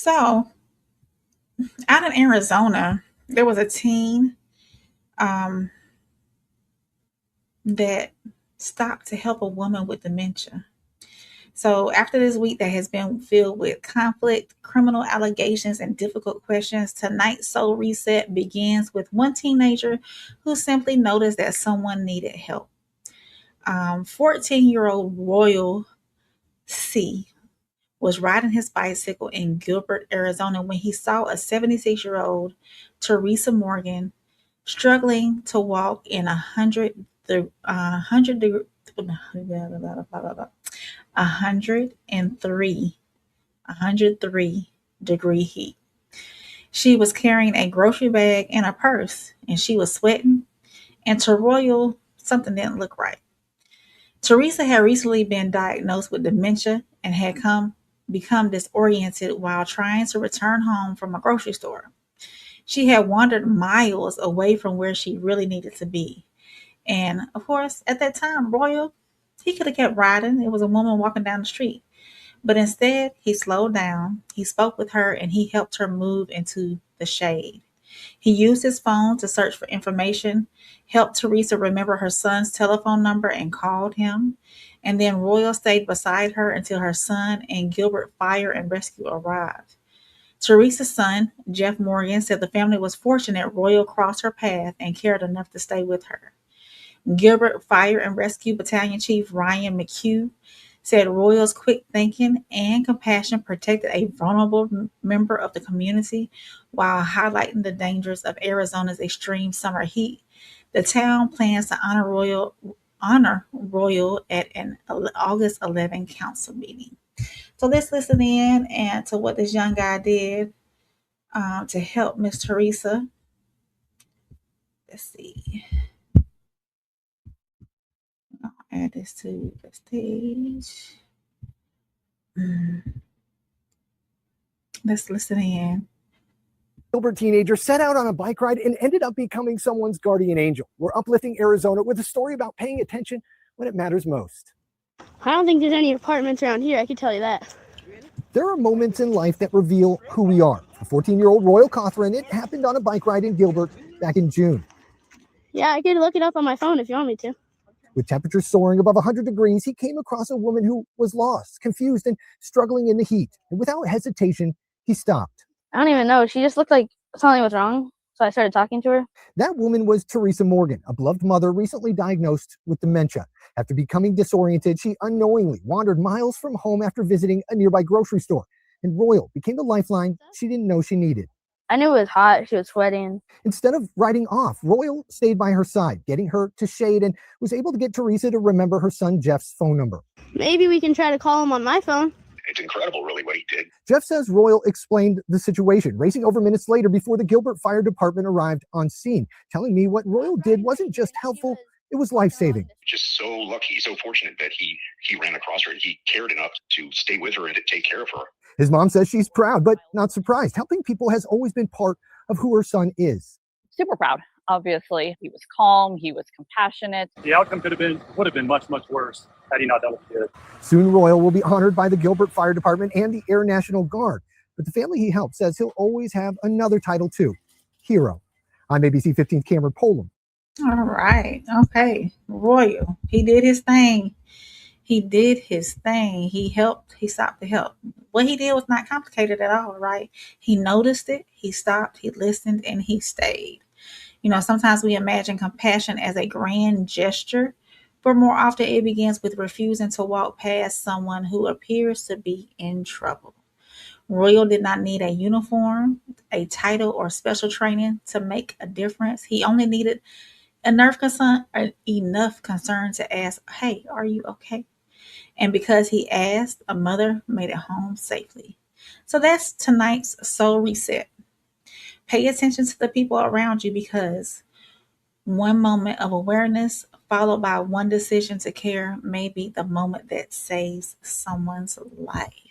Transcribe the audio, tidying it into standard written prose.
So, out in Arizona, there was a teen um, that stopped to help a woman with dementia. So, after this week that has been filled with conflict, criminal allegations, and difficult questions, tonight's Soul Reset begins with one teenager who simply noticed that someone needed help. 14-year-old Royal C was riding his bicycle in Gilbert, Arizona, when he saw a 76-year-old Theresa Morgan struggling to walk in a hundred deg- 103 103-degree heat. She was carrying a grocery bag and a purse, and she was sweating. And to Royal, something didn't look right. Teresa had recently been diagnosed with dementia and had become disoriented while trying to return home from a grocery store. She had wandered miles away from where she really needed to be. And of course, at that time, Royal, he could have kept riding. It was a woman walking down the street. But instead, he slowed down, he spoke with her, and he helped her move into the shade. He used his phone to search for information, helped Teresa remember her son's telephone number and called him. And then Royal stayed beside her until her son and Gilbert Fire and Rescue arrived. Teresa's son, Jeff Morgan, said the family was fortunate Royal crossed her path and cared enough to stay with her. Gilbert Fire and Rescue Battalion Chief Ryan McHugh said Royal's quick thinking and compassion protected a vulnerable member of the community while highlighting the dangers of Arizona's extreme summer heat. The town plans to honor Royal at an August 11 council meeting. So let's listen in and to what this young guy did to help Miss Teresa. Let's see. I'll add this to the stage. Let's listen in. Gilbert teenager set out on a bike ride and ended up becoming someone's guardian angel. We're uplifting Arizona with a story about paying attention when it matters most. I don't think there's any apartments around here, I can tell you that. There are moments in life that reveal who we are. For 14-year-old Royal Cothrun, it happened on a bike ride in Gilbert back in June. Yeah, I could look it up on my phone if you want me to. With temperatures soaring above 100 degrees, he came across a woman who was lost, confused, and struggling in the heat. And without hesitation, he stopped. I don't even know. She just looked like something was wrong. So I started talking to her. That woman was Theresa Morgan, a beloved mother recently diagnosed with dementia. After becoming disoriented, she unknowingly wandered miles from home after visiting a nearby grocery store. And Royal became the lifeline she didn't know she needed. I knew it was hot. She was sweating. Instead of riding off, Royal stayed by her side, getting her to shade, and was able to get Teresa to remember her son Jeff's phone number. Maybe we can try to call him on my phone. It's incredible, really, what he did. Jeff says Royal explained the situation, racing over minutes later before the Gilbert Fire Department arrived on scene, telling me what Royal did wasn't just helpful, it was life-saving. Just so lucky, so fortunate that he ran across her and he cared enough to stay with her and to take care of her. His mom says she's proud, but not surprised. Helping people has always been part of who her son is. Super proud. Obviously, he was calm, he was compassionate. The outcome would have been much, much worse had he not done what he did. Soon, Royal will be honored by the Gilbert Fire Department and the Air National Guard. But the family he helped says he'll always have another title too, hero. I'm ABC 15's Cameron Polam. All right. Okay. Royal. He did his thing. He helped. He stopped to help. What he did was not complicated at all, right? He noticed it. He stopped. He listened and he stayed. Sometimes we imagine compassion as a grand gesture, but more often it begins with refusing to walk past someone who appears to be in trouble. Royal did not need a uniform, a title, or special training to make a difference. He only needed enough concern to ask, "Hey, are you okay?" And because he asked, a mother made it home safely. So that's tonight's Soul Reset. Pay attention to the people around you, because one moment of awareness followed by one decision to care may be the moment that saves someone's life.